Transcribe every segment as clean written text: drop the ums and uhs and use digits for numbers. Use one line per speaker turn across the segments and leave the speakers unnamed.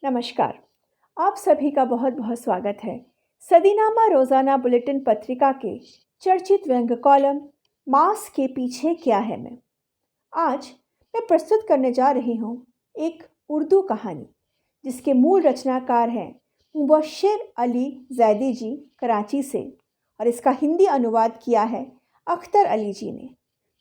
नमस्कार। आप सभी का बहुत बहुत स्वागत है सदीनामा रोज़ाना बुलेटिन पत्रिका के चर्चित व्यंग्य कॉलम मांस के पीछे क्या है में। आज मैं प्रस्तुत करने जा रही हूँ एक उर्दू कहानी जिसके मूल रचनाकार हैं मुबश्शिर अली जैदी जी कराची से, और इसका हिंदी अनुवाद किया है अख्तर अली जी ने।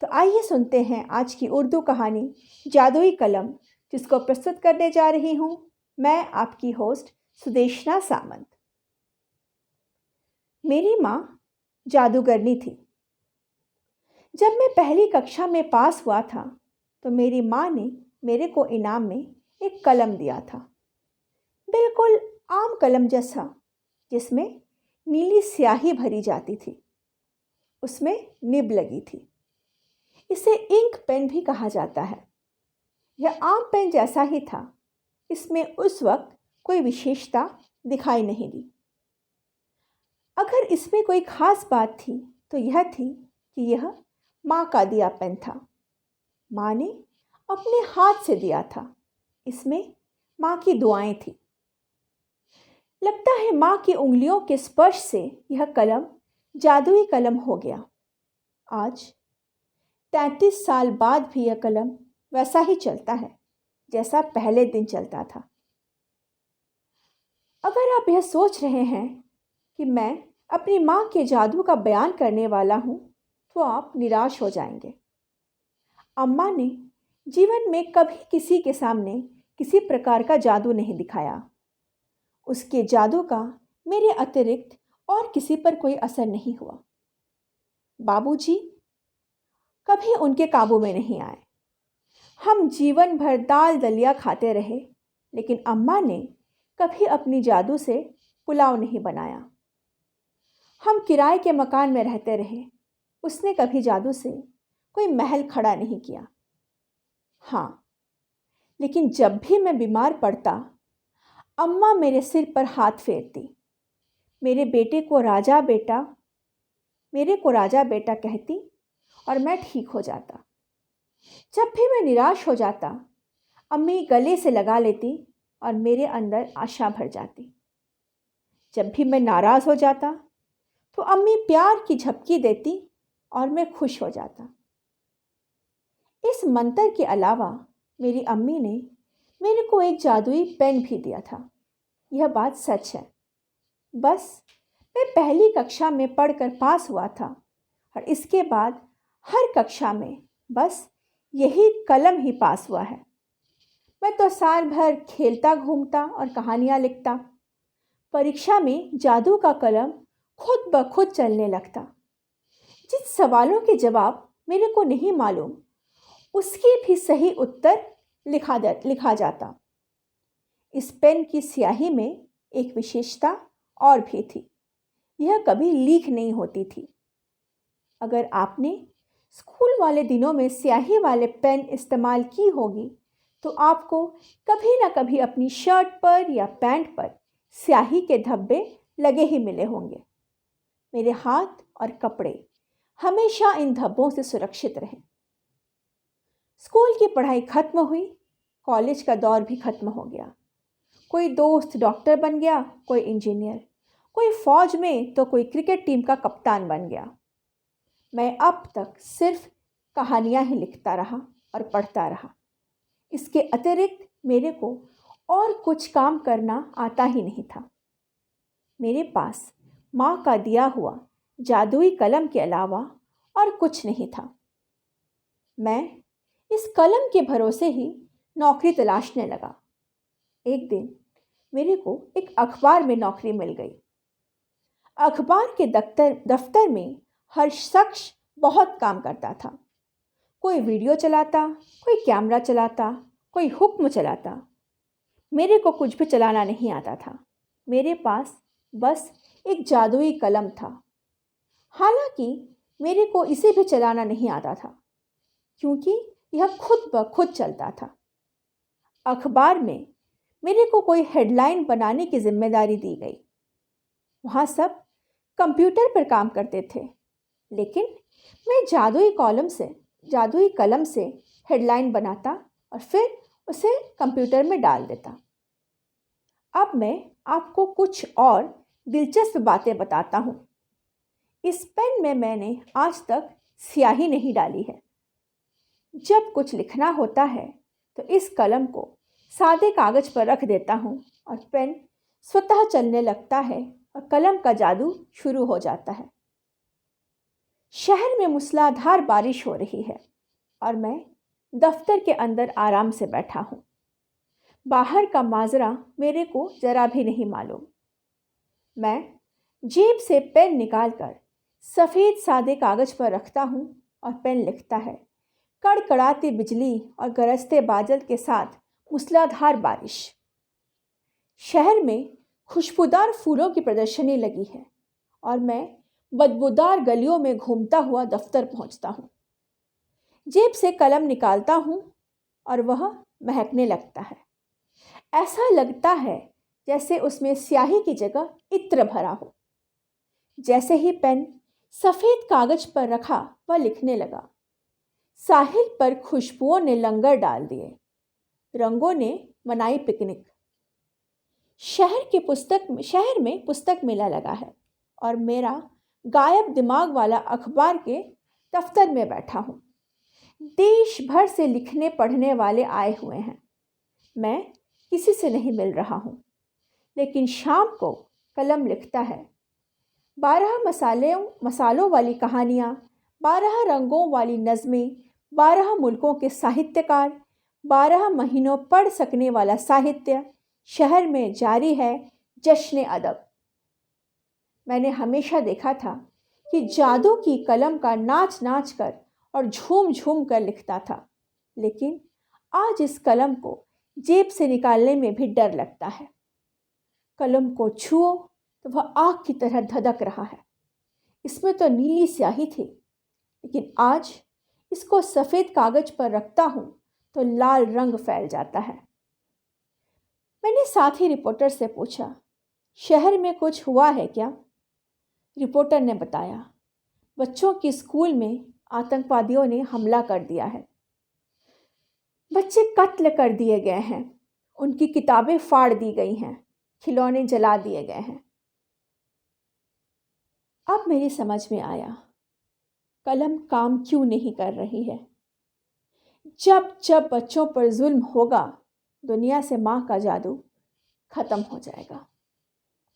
तो आइए सुनते हैं आज की उर्दू कहानी जादुई कलम, जिसको प्रस्तुत करने जा रही हूँ मैं, आपकी होस्ट सुदेशना सामंत। मेरी माँ जादूगरनी थी। जब मैं पहली कक्षा में पास हुआ था तो मेरी माँ ने मेरे को इनाम में एक कलम दिया था, बिल्कुल आम कलम जैसा, जिसमें नीली स्याही भरी जाती थी। उसमें निब लगी थी। इसे इंक पेन भी कहा जाता है। यह आम पेन जैसा ही था। इसमें उस वक्त कोई विशेषता दिखाई नहीं दी। अगर इसमें कोई खास बात थी तो यह थी कि यह माँ का दिया पेन था। माँ ने अपने हाथ से दिया था। इसमें माँ की दुआएं थी। लगता है माँ की उंगलियों के स्पर्श से यह कलम जादुई कलम हो गया। आज 33 साल बाद भी यह कलम वैसा ही चलता है जैसा पहले दिन चलता था। अगर आप यह सोच रहे हैं कि मैं अपनी माँ के जादू का बयान करने वाला हूँ तो आप निराश हो जाएंगे। अम्मा ने जीवन में कभी किसी के सामने किसी प्रकार का जादू नहीं दिखाया। उसके जादू का मेरे अतिरिक्त और किसी पर कोई असर नहीं हुआ। बाबूजी कभी उनके काबू में नहीं आए। हम जीवन भर दाल दलिया खाते रहे, लेकिन अम्मा ने कभी अपनी जादू से पुलाव नहीं बनाया। हम किराए के मकान में रहते रहे। उसने कभी जादू से कोई महल खड़ा नहीं किया। हाँ, लेकिन जब भी मैं बीमार पड़ता, अम्मा मेरे सिर पर हाथ फेरती, मेरे को राजा बेटा कहती और मैं ठीक हो जाता। जब भी मैं निराश हो जाता, अम्मी गले से लगा लेती और मेरे अंदर आशा भर जाती। जब भी मैं नाराज़ हो जाता तो अम्मी प्यार की झपकी देती और मैं खुश हो जाता। इस मंत्र के अलावा मेरी अम्मी ने मेरे को एक जादुई पेन भी दिया था। यह बात सच है। बस मैं पहली कक्षा में पढ़कर पास हुआ था और इसके बाद हर कक्षा में बस यही कलम ही पास हुआ है। मैं तो साल भर खेलता घूमता और कहानियाँ लिखता। परीक्षा में जादू का कलम खुद ब खुद चलने लगता। जिन सवालों के जवाब मेरे को नहीं मालूम, उसके भी सही उत्तर लिखा जाता। इस पेन की स्याही में एक विशेषता और भी थी। यह कभी लीक नहीं होती थी। अगर आपने स्कूल वाले दिनों में स्याही वाले पेन इस्तेमाल की होगी तो आपको कभी ना कभी अपनी शर्ट पर या पैंट पर स्याही के धब्बे लगे ही मिले होंगे। मेरे हाथ और कपड़े हमेशा इन धब्बों से सुरक्षित रहे। स्कूल की पढ़ाई खत्म हुई। कॉलेज का दौर भी खत्म हो गया। कोई दोस्त डॉक्टर बन गया, कोई इंजीनियर, कोई फौज में तो कोई क्रिकेट टीम का कप्तान बन गया। मैं अब तक सिर्फ कहानियाँ ही लिखता रहा और पढ़ता रहा। इसके अतिरिक्त मेरे को और कुछ काम करना आता ही नहीं था। मेरे पास माँ का दिया हुआ जादुई कलम के अलावा और कुछ नहीं था। मैं इस कलम के भरोसे ही नौकरी तलाशने लगा। एक दिन मेरे को एक अखबार में नौकरी मिल गई। अखबार के दफ्तर में हर शख्स बहुत काम करता था। कोई वीडियो चलाता, कोई कैमरा चलाता, कोई हुक्म चलाता। मेरे को कुछ भी चलाना नहीं आता था। मेरे पास बस एक जादुई कलम था। हालांकि मेरे को इसे भी चलाना नहीं आता था, क्योंकि यह खुद ब खुद चलता था। अखबार में मेरे को कोई हेडलाइन बनाने की जिम्मेदारी दी गई। वहाँ सब कंप्यूटर पर काम करते थे, लेकिन मैं जादुई कलम से हेडलाइन बनाता और फिर उसे कंप्यूटर में डाल देता। अब मैं आपको कुछ और दिलचस्प बातें बताता हूँ। इस पेन में मैंने आज तक स्याही नहीं डाली है। जब कुछ लिखना होता है तो इस कलम को सादे कागज पर रख देता हूँ और पेन स्वतः चलने लगता है और कलम का जादू शुरू हो जाता है। शहर में मूसलाधार बारिश हो रही है और मैं दफ्तर के अंदर आराम से बैठा हूँ। बाहर का माजरा मेरे को जरा भी नहीं मालूम। मैं जेब से पेन निकालकर सफ़ेद सादे कागज पर रखता हूँ और पेन लिखता है। कड़कड़ाती बिजली और गरजते बादल के साथ मूसलाधार बारिश। शहर में खुशबूदार फूलों की प्रदर्शनी लगी है और मैं बदबूदार गलियों में घूमता हुआ दफ्तर पहुंचता हूँ। जेब से कलम निकालता हूँ और वह महकने लगता है। ऐसा लगता है जैसे उसमें स्याही की जगह इत्र भरा हो। जैसे ही पेन सफ़ेद कागज पर रखा वह लिखने लगा। साहिल पर खुशबुओं ने लंगर डाल दिए, रंगों ने मनाई पिकनिक। शहर में पुस्तक मेला लगा है और मेरा गायब दिमाग वाला अखबार के दफ्तर में बैठा हूँ। देश भर से लिखने पढ़ने वाले आए हुए हैं। मैं किसी से नहीं मिल रहा हूँ, लेकिन शाम को कलम लिखता है। 12 मसालों वाली कहानियाँ, 12 रंगों वाली नज़में, 12 मुल्कों के साहित्यकार, 12 महीनों पढ़ सकने वाला साहित्य। शहर में जारी है जश्न अदब। मैंने हमेशा देखा था कि जादू की कलम का नाच नाच कर और झूम झूम कर लिखता था, लेकिन आज इस कलम को जेब से निकालने में भी डर लगता है। कलम को छुओ तो वह आग की तरह धधक रहा है। इसमें तो नीली स्याही थी, लेकिन आज इसको सफ़ेद कागज पर रखता हूँ तो लाल रंग फैल जाता है। मैंने साथी रिपोर्टर से पूछा, शहर में कुछ हुआ है क्या? रिपोर्टर ने बताया, बच्चों की स्कूल में आतंकवादियों ने हमला कर दिया है। बच्चे कत्ल कर दिए गए हैं, उनकी किताबें फाड़ दी गई हैं, खिलौने जला दिए गए हैं। अब मेरी समझ में आया कलम काम क्यों नहीं कर रही है। जब जब बच्चों पर जुल्म होगा, दुनिया से माँ का जादू खत्म हो जाएगा,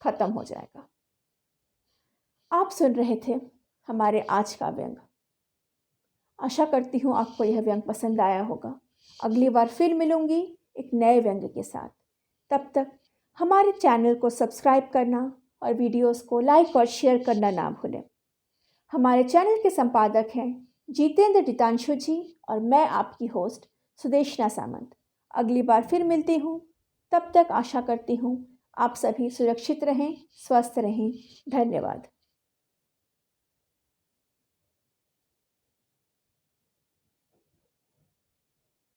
खत्म हो जाएगा। आप सुन रहे थे हमारे आज का व्यंग। आशा करती हूँ आपको यह व्यंग पसंद आया होगा। अगली बार फिर मिलूंगी एक नए व्यंग के साथ। तब तक हमारे चैनल को सब्सक्राइब करना और वीडियोस को लाइक और शेयर करना ना भूलें। हमारे चैनल के संपादक हैं जितेंद्र टितांशु जी और मैं आपकी होस्ट सुदेशना सामंत। अगली बार फिर मिलती हूँ। तब तक आशा करती हूँ आप सभी सुरक्षित रहें, स्वस्थ रहें। धन्यवाद।